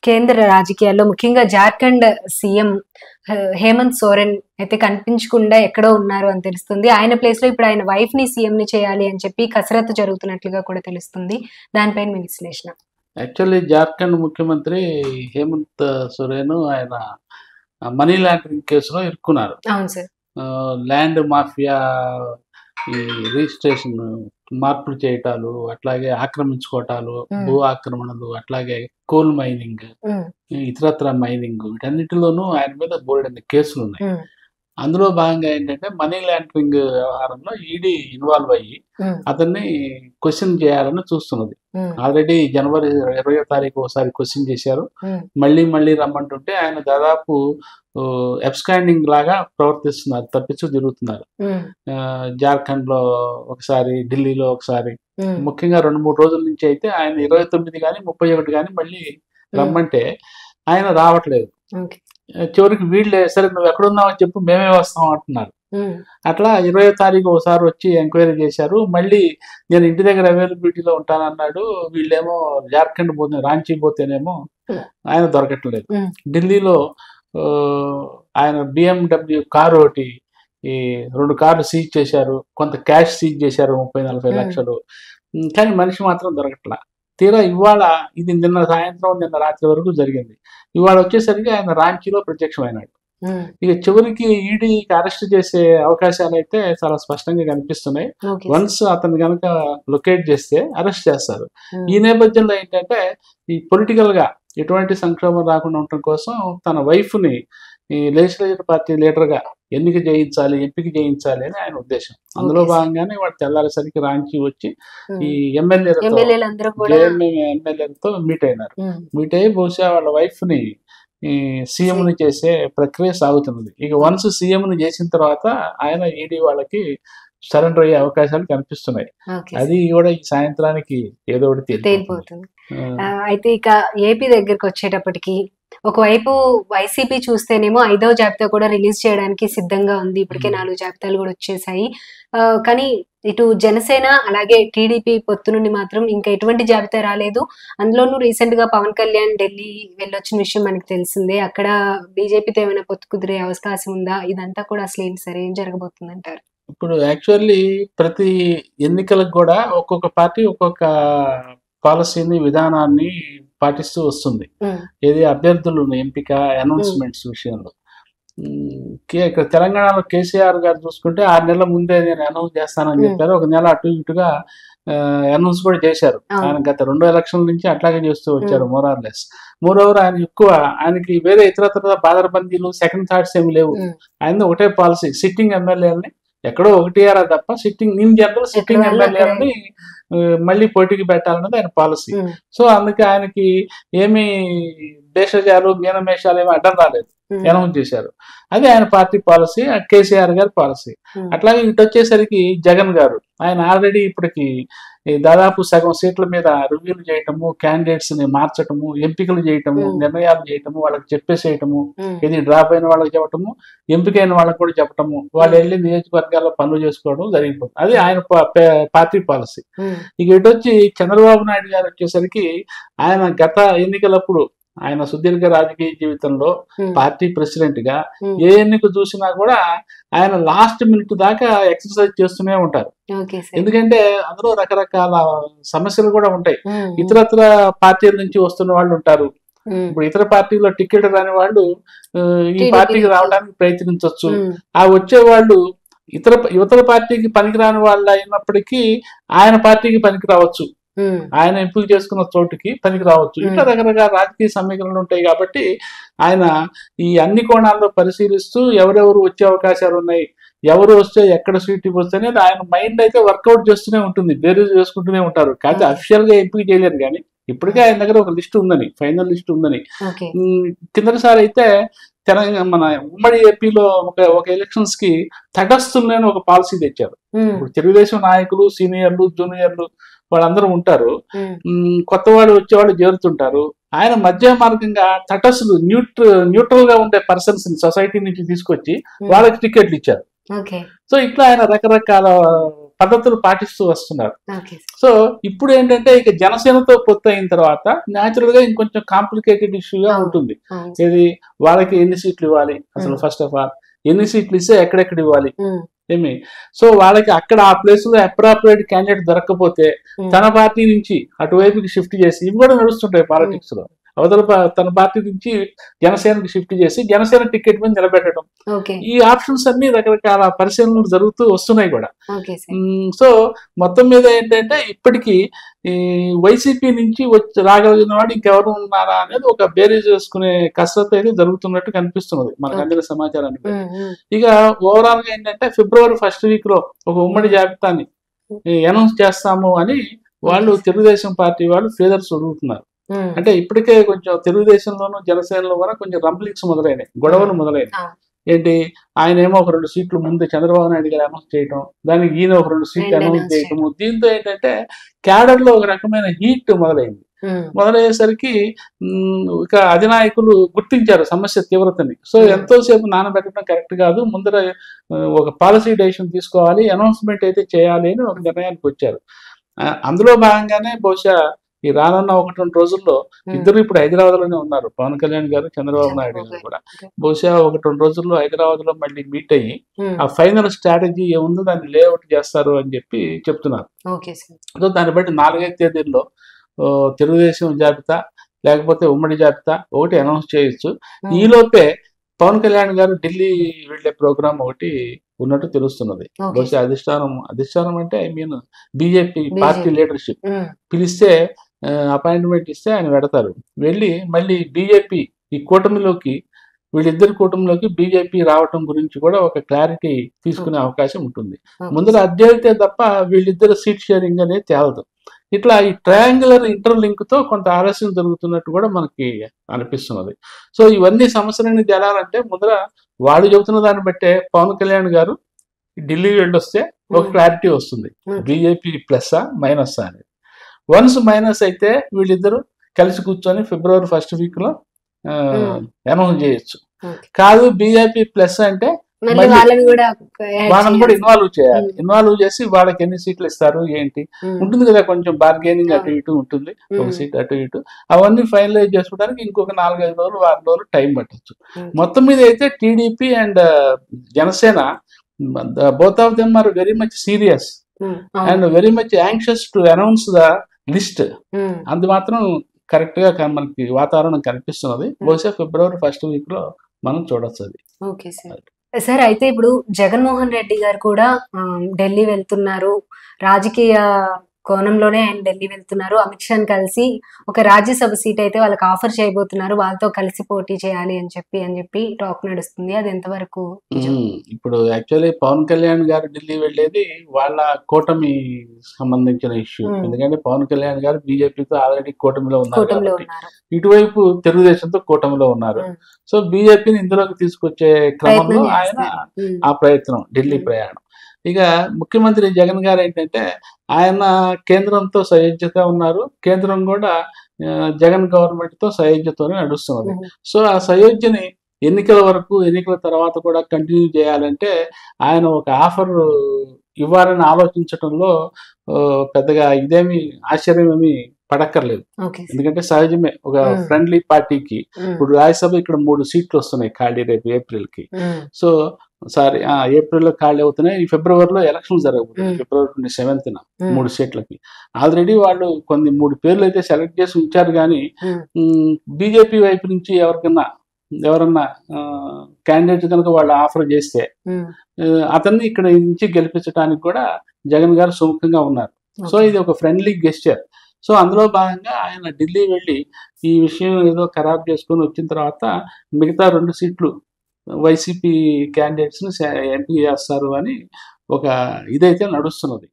కేంద్ర రాజకీయాల్లో ముఖ్యంగా జార్ఖండ్ సీఎం హేమంత్ సోరెన్ అయితే కనిపించకుండా ఎక్కడో ఉన్నారు అని తెలుస్తుంది. ఆయన ప్లేస్ లో ఇప్పుడు ఆయన వైఫ్ ని సీఎం ని చేయాలి అని చెప్పి కసరత్తు జరుగుతున్నట్లుగా కూడా తెలుస్తుంది. దానిపైన మీ విశ్లేషణ. యాక్చువల్లీ జార్ఖండ్ ముఖ్యమంత్రి హేమంత్ సోరెన్ ఆయన మనీ లాండరింగ్ కేసులో ఇరుక్కున్నారు. అవును సార్. ల్యాండ్ మాఫియా, ఈ రిజిస్ట్రేషన్ మార్పులు చేయటాలు, అట్లాగే ఆక్రమించుకోవటాలు, భూ ఆక్రమణలు, అట్లాగే కోల్ మైనింగ్, ఇతరత్ర మైనింగ్, వీటన్నిటిలోనూ ఆయన మీద బోల్డెన్ని కేసులు ఉన్నాయి. అందులో భాగంగా ఏంటంటే మనీ లాండరింగ్ వ్యవహారంలో ఈడీ ఇన్వాల్వ్ అయ్యి అతన్ని క్వశ్చన్ చేయాలని చూస్తున్నది. ఆల్రెడీ జనవరి 20వ తారీఖు ఒకసారి క్వశ్చన్ చేశారు. మళ్ళీ రమ్మంటుంటే ఆయన దాదాపు అబ్స్కాండింగ్ లాగా ప్రవర్తిస్తున్నారు, తప్పించు తిరుగుతున్నారు. జార్ఖండ్ లో ఒకసారి, ఢిల్లీలో ఒకసారి, ముఖ్యంగా 2-3 రోజుల నుంచి అయితే ఆయన 29 కానీ 31 కానీ మళ్ళీ రమ్మంటే ఆయన రావట్లేదు. చివరికి వీళ్ళే సరే నువ్వు ఎక్కడున్నావని చెప్పు, మేమే వస్తాం అంటున్నారు. అట్లా 20వ తారీఖు ఒకసారి వచ్చి ఎంక్వైరీ చేశారు. మళ్ళీ నేను ఇంటి దగ్గర అవైలబిలిటీలో ఉంటానన్నాడు. వీళ్ళేమో జార్ఖండ్ పోతే, రాంచీ పోతేనేమో ఆయన దొరకట్లేదు. ఢిల్లీలో ఆయన BMW కారు ఒకటి, ఈ 2 కార్లు సీజ్ చేశారు, కొంత క్యాష్ సీజ్ చేశారు, 30-40 లక్షలు. కానీ మనిషి మాత్రం దొరకట్లా. తీరా ఇవాళ, ఇది నిన్న సాయంత్రం నిన్న రాత్రి వరకు జరిగింది, ఇవాళ వచ్చేసరికి ఆయన రాంచీలో ప్రత్యక్షమైనాడు. ఇక చివరికి ఈడీకి అరెస్ట్ చేసే అవకాశాలు అయితే చాలా స్పష్టంగా కనిపిస్తున్నాయి. వన్స్ అతను కనుక లొకేట్ చేస్తే అరెస్ట్ చేస్తారు. ఈ నేపథ్యంలో ఏంటంటే ఈ పొలిటికల్ గా ఎటువంటి సంక్షోభం రాకుండా ఉండటం కోసం తన వైఫ్ ని ఈ లెజిస్లేటివ్ పార్టీ లీడర్ గా ఎంపిక చేయించాలి అని ఆయన ఉద్దేశం. అందులో భాగంగానే వాడు తెల్లారేసరికి రాంచీ వచ్చి ఈ ఎమ్మెల్యేలతో మీట్ అయినారు. మీట్ అయ్యి బహుశా వాళ్ళ వైఫ్ ని సీఎం ని చేసే ప్రక్రియ సాగుతున్నది. ఇక వన్స్ సీఎం ని చేసిన తర్వాత ఆయన ఈడీ వాళ్ళకి సరెండర్ అయ్యే అవకాశాలు కనిపిస్తున్నాయి. అది కూడా ఈ సాయంత్రానికి ఏదో ఒకటి తేలిపోతుంది. అయితే ఇక ఏపీ దగ్గరకు వచ్చేటప్పటికి ఒకవైపు వైసీపీ చూస్తేనేమో 5వ జాబితా కూడా రిలీజ్ చేయడానికి సిద్ధంగా ఉంది. ఇప్పటికే 4 జాబితాలు కూడా వచ్చేసాయి. కానీ ఇటు జనసేన అలాగే టీడీపీ పొత్తు నుండి మాత్రం ఇంకా ఎటువంటి జాబితా రాలేదు. అందులోనూ రీసెంట్ గా పవన్ కళ్యాణ్ ఢిల్లీ వెళ్ళొచ్చిన విషయం మనకి తెలిసిందే. అక్కడ బీజేపీతో ఏమైనా పొత్తు కుదిరే అవకాశం ఉందా? ఇదంతా కూడా అసలు ఏంటి సార్, ఏం జరగబోతుంది అంటారు? ఇప్పుడు యాక్చువల్లీ ప్రతి ఎన్నికలకు కూడా ఒక్కొక్క పార్టీ ఒక్కొక్క పాలసీని, విధానాన్ని పాటిస్తూ వస్తుంది. ఏది అభ్యర్థులు ఎంపిక, అనౌన్స్మెంట్స్ విషయంలో. ఇక్కడ తెలంగాణలో కేసీఆర్ గారు చూసుకుంటే 6 నెలల ముందే నేను అనౌన్స్ చేస్తానని చెప్పారు. 1 నెల అటు ఇటుగా అనౌన్స్ కూడా చేశారు. ఆయన గత 2 ఎలక్షన్ల నుంచి అట్లాగే చేస్తూ వచ్చారు మోరార్లెస్. మోరోవర్ ఆయనకి వేరే ఇతరత్ర బాదరబందీలు, సెకండ్ థాట్స్ ఏమి లేవు. ఆయన ఒకటే పాలసీ, సిట్టింగ్ ఎమ్మెల్యేలని ఎక్కడో 1 తప్ప సిట్టింగ్ ఎమ్మెల్యేలని మళ్ళీ పోటీకి పెట్టాలన్నది ఆయన పాలసీ. సో అందుకే ఆయనకి ఏమి భేషజాలు, మీనమేషాలు ఏమి అడ్డం రాలేదు, అనౌన్స్ చేశారు. అది ఆయన పార్టీ పాలసీ, కేసీఆర్ గారి పాలసీ. అట్లాగే ఇటు వచ్చేసరికి జగన్ గారు ఆయన ఆల్రెడీ ఇప్పటికి దాదాపు సగం సీట్ల మీద రివ్యూలు చేయటము, క్యాండిడేట్స్ ని మార్చటము, ఎంపికలు చేయటము, నిర్ణయాలు చేయటము, వాళ్ళకి చెప్పేసేయటము, ఇది డ్రాప్ అయిన వాళ్ళకి చెప్పటము, ఎంపికైన వాళ్ళకి కూడా చెప్పటము, వాళ్ళు వెళ్ళి నియోజకవర్గాల్లో పనులు చేసుకోవడం జరిగిపోతుంది. అది ఆయన పార్టీ పాలసీ. ఇక ఇటు వచ్చి చంద్రబాబు నాయుడు గారు వచ్చేసరికి ఆయన గత ఎన్నికలప్పుడు ఆయన సుదీర్ఘ రాజకీయ జీవితంలో పార్టీ ప్రెసిడెంట్ గా ఏ ఎన్నిక చూసినా కూడా ఆయన లాస్ట్ మినిట్ దాకా ఎక్సర్సైజ్ చేస్తూనే ఉంటారు. ఎందుకంటే అందులో రకరకాల సమస్యలు కూడా ఉంటాయి. ఇతరత్ర పార్టీల నుంచి వస్తున్న వాళ్ళు ఉంటారు. ఇప్పుడు ఇతర పార్టీలో టికెట్ రాని వాళ్ళు ఈ పార్టీకి రావడానికి ప్రయత్నించవచ్చు. ఆ వచ్చే వాళ్ళు ఇతర పార్టీకి పనికిరాని వాళ్ళు అయినప్పటికీ ఆయన పార్టీకి పనికి రావచ్చు, ఆయన ఎంపిక చేసుకున్న చోటుకి పనికి రావచ్చు. ఇట్లా రకరకాల రాజకీయ సమీకరణలు ఉంటాయి. కాబట్టి ఆయన ఈ అన్ని కోణాల్లో పరిశీలిస్తూ ఎవరెవరు వచ్చే అవకాశాలు ఉన్నాయి, ఎవరు వస్తే ఎక్కడ సీట్ ఇవ్వచ్చు అనేది ఆయన మైండ్ అయితే వర్కౌట్ చేస్తూనే ఉంటుంది, బేరీజ్ చేసుకుంటూనే ఉంటారు. కాకపోతే అఫిషియల్ గా ఎంపిక చేయలేరు. కానీ ఇప్పటికే ఆయన దగ్గర ఒక లిస్ట్ ఉందని, ఫైనల్ లిస్ట్ ఉందని. కిందసారి అయితే తెలంగాణ మన ఉమ్మడి ఏపీలో ఒక ఎలక్షన్స్ కి తటస్థులని ఒక పాలసీ తెచ్చారు. ఇప్పుడు తెలుగుదేశం నాయకులు, సీనియర్లు, జూనియర్లు వాళ్ళందరూ ఉంటారు. కొత్త వాళ్ళు వచ్చేవాళ్ళు చేరుతుంటారు. ఆయన మధ్య మార్గంగా తటస్థులు, న్యూట్రల్ గా ఉండే పర్సన్స్ ని సొసైటీ నుంచి తీసుకొచ్చి వాళ్ళకి టికెట్లు ఇచ్చారు. సో ఇట్లా ఆయన రకరకాల పద్ధతులు పాటిస్తూ వస్తున్నారు. Okay sir. సో ఇప్పుడు ఏంటంటే ఇక జనసేనతో పొత్తు అయిన తర్వాత న్యాచురల్ గా ఇంకొంచెం కాంప్లికేటెడ్ ఇష్యూగా ఉంటుంది. అవును. ఇది వాళ్ళకి ఎన్ని సీట్లు ఇవ్వాలి అసలు, ఫస్ట్ ఆఫ్ ఆల్ ఎన్ని సీట్లు ఇస్తే ఎక్కడెక్కడ ఇవ్వాలి ఏమి. సో వాళ్ళకి అక్కడ ఆ ప్లేస్ లో అప్రాప్రియేట్ క్యాండిడేట్ దొరకకపోతే తన పార్టీ నుంచి అటువైపుకి షిఫ్ట్ చేసి, ఇవి కూడా నడుస్తుంటాయి పాలిటిక్స్ లో, అవతల తన పార్టీ నుంచి జనసేనకి షిఫ్ట్ చేసి జనసేన టికెట్ మీద నిలబెట్టడం, ఈ ఆప్షన్స్ అన్ని రకరకాల పరిశీలనలు జరుగుతూ వస్తున్నాయి కూడా. సో మొత్తం మీద ఏంటంటే ఇప్పటికీ ఈ వైసీపీ నుంచి రాగలిగిన వాడు ఇంకెవరు ఉన్నారా అనేది ఒక బేరీజ్ చేసుకునే కసరత్తు అయితే జరుగుతున్నట్టు కనిపిస్తున్నది మనకు అందిన సమాచారాన్ని. ఇక ఓవరాల్ గా ఏంటంటే ఫిబ్రవరి 1st వీక్ లో ఒక ఉమ్మడి జాబితాని అనౌన్స్ చేస్తాము అని వాళ్ళు తెలుగుదేశం పార్టీ వాళ్ళు ఫేదర్స్ వదులుతున్నారు. అంటే ఇప్పటికే కొంచెం తెలుగుదేశంలోనూ జనసేనలో కూడా కొంచెం రంబ్లింగ్స్ మొదలైనాయి, గొడవలు మొదలైనాయి. ఏంటి, ఆయన ఏమో ఒక 2 సీట్లు ముందు చంద్రబాబు నాయుడు గారు అనౌన్స్ చేయటం, దానికి ఈయన ఒక 2 సీట్లు అనౌన్స్ చేయటము, దీంతో ఏంటంటే క్యాడర్ లో ఒక రకమైన హీట్ మొదలైంది. మొదలయ్యేసరికి ఇక అధినాయకులు గుర్తించారు సమస్య తీవ్రతని. సో ఎంతోసేపు నానబెట్టడం కరెక్ట్ కాదు, ముందర ఒక పాలసీ డెసిషన్ తీసుకోవాలి, అనౌన్స్మెంట్ అయితే చేయాలి అని ఒక నిర్ణయానికి వచ్చారు. అందులో భాగంగానే బహుశా ఈ రానున్న 1-2 రోజుల్లో ఇద్దరు ఇప్పుడు హైదరాబాద్ లోనే ఉన్నారు, పవన్ కళ్యాణ్ గారు చంద్రబాబు నాయుడు గారు కూడా. బహుశా 1-2 రోజుల్లో హైదరాబాద్ లో మళ్ళీ మీట్ అయ్యి ఆ ఫైనల్ స్ట్రాటజీ ఏముందో దాన్ని లేఅవుట్ చేస్తారు అని చెప్పి చెప్తున్నారు. సో దాన్ని బట్టి 4-5 తేదీల్లో తెలుగుదేశం జాబితా లేకపోతే ఉమ్మడి జాబితా ఒకటి అనౌన్స్ చేయొచ్చు. ఈలోపే పవన్ కళ్యాణ్ గారు ఢిల్లీ వెళ్లే ప్రోగ్రామ్ ఒకటి ఉన్నట్టు తెలుస్తున్నది. బహుశా అధిష్టానం అంటే I mean BJP party leadership పిలిస్తే అపాయింట్మెంట్ ఇస్తే ఆయన పెడతారు. వెళ్ళి మళ్ళీ బీజేపీ ఈ కూటమిలోకి, వీళ్ళిద్దరి కూటమిలోకి బీజేపీ రావటం గురించి కూడా ఒక క్లారిటీ తీసుకునే అవకాశం ఉంటుంది. ముందర అధ్యయితే తప్ప వీళ్ళిద్దరు సీట్ షేరింగ్ అనేది తేలదు. ఇట్లా ఈ ట్రయాంగులర్ ఇంటర్లింక్ తో కొంత ఆలస్యం జరుగుతున్నట్టు కూడా మనకి అనిపిస్తున్నది. సో ఇవన్నీ సమస్యలన్నీ తేలాలంటే ముందర వాళ్ళు చెబుతున్న దాన్ని బట్టే పవన్ కళ్యాణ్ గారు ఢిల్లీ వెళ్ళొస్తే ఒక క్లారిటీ వస్తుంది, బీజేపీ ప్లస్సా మైనస్సా అనేది. వన్స్ మైనస్ అయితే వీళ్ళిద్దరూ కలిసి కూర్చొని ఫిబ్రవరి 1st వీక్ లో అనౌన్స్ చేయొచ్చు. కాదు బీజేపీ ప్లస్ అంటే వాళ్ళని కూడా ఇన్వాల్వ్ చేయాలి. ఇన్వాల్వ్ చేసి వాళ్ళకి ఎన్ని సీట్లు ఇస్తారు ఏంటి ఉంటుంది కదా, కొంచెం బార్గెనింగ్ అటు ఇటు ఉంటుంది, ఒక సీట్ అటు ఇటు. అవన్నీ ఫైనలైజ్ చేసుకోవడానికి ఇంకొక 4-5 రోజులు 6 రోజులు టైం పట్టచ్చు. మొత్తం మీద అయితే TDP and Janasena both of them are very much serious and very much anxious to announce the list. అది మాత్రం కరెక్ట్ గా మనకి వాతావరణం కనిపిస్తున్నది. బహుశా ఫిబ్రవరి 1st వీక్ లో మనం చూడొచ్చు అది. Okay sir. అయితే ఇప్పుడు జగన్మోహన్ రెడ్డి గారు కూడా ఢిల్లీ వెళ్తున్నారు, రాజకీయ కోణంలోనే ఆయన ఢిల్లీ వెళ్తున్నారు. అమిత్ షాని కలిసి ఒక రాజ్యసభ సీట్ అయితే వాళ్ళకి ఆఫర్ చేయబోతున్నారు, వాళ్ళతో కలిసి పోటీ చేయాలి అని చెప్పి టాక్ నడుస్తుంది. అది ఎంతవరకు? ఇప్పుడు యాక్చువల్లీ పవన్ కళ్యాణ్ గారు ఢిల్లీ వెళ్ళేది వాళ్ళ కూటమి సంబంధించిన ఇష్యూ. ఎందుకంటే పవన్ కళ్యాణ్ గారు బీజేపీతో ఆల్రెడీ కూటమిలో ఉన్నారు, ఇటువైపు తెలుగుదేశంతో కూటమిలో ఉన్నారు. సో బీజేపీని ఇందులోకి తీసుకొచ్చే క్రమంలో ఆయన ఆ ప్రయత్నం, ఢిల్లీ ప్రయాణం. ఇక ముఖ్యమంత్రి జగన్ గారు ఏంటంటే ఆయన కేంద్రంతో సయోధ్యత ఉన్నారు, కేంద్రం కూడా జగన్ గవర్నమెంట్ తో సయోధ్యతోనే నడుస్తున్నది. సో ఆ సయోధ్యని ఎన్నికల వరకు, ఎన్నికల తర్వాత కూడా కంటిన్యూ చేయాలంటే ఆయన ఒక ఆఫర్ ఇవ్వాలని ఆలోచించడంలో పెద్దగా ఇదేమి ఆశ్చర్యం ఏమి పడక్కర్లేదు. ఎందుకంటే సహజమే, ఒక ఫ్రెండ్లీ పార్టీకి ఇప్పుడు రాజ్యసభ ఇక్కడ 3 సీట్లు వస్తున్నాయి ఖాళీ రేపు ఏప్రిల్ కి. సో ఏప్రిల్లో ఖాళీ అవుతున్నాయి. ఈ ఫిబ్రవరిలో ఎలక్షన్ జరగబోతుంది, ఫిబ్రవరి 27న 3 సీట్లకి. ఆల్రెడీ వాళ్ళు 3 పేర్లు అయితే సెలెక్ట్ చేసి ఉంచారు. కానీ బీజేపీ వైపు నుంచి ఎవరన్నా క్యాండిడేట్ కనుక వాళ్ళు ఆఫర్ చేస్తే అతన్ని ఇక్కడ నుంచి గెలిపించడానికి కూడా జగన్ గారు సుముఖంగా ఉన్నారు. సో ఇది ఒక ఫ్రెండ్లీ గెస్చర్. సో అందులో భాగంగా ఆయన ఢిల్లీ వెళ్ళి ఈ విషయం ఏదో ఖరారు చేసుకొని వచ్చిన తర్వాత మిగతా 2 సీట్లు వైసీపీ క్యాండిడేట్స్ ని ఎంపీ చేస్తారు అని ఒక ఇదైతే నడుస్తున్నది.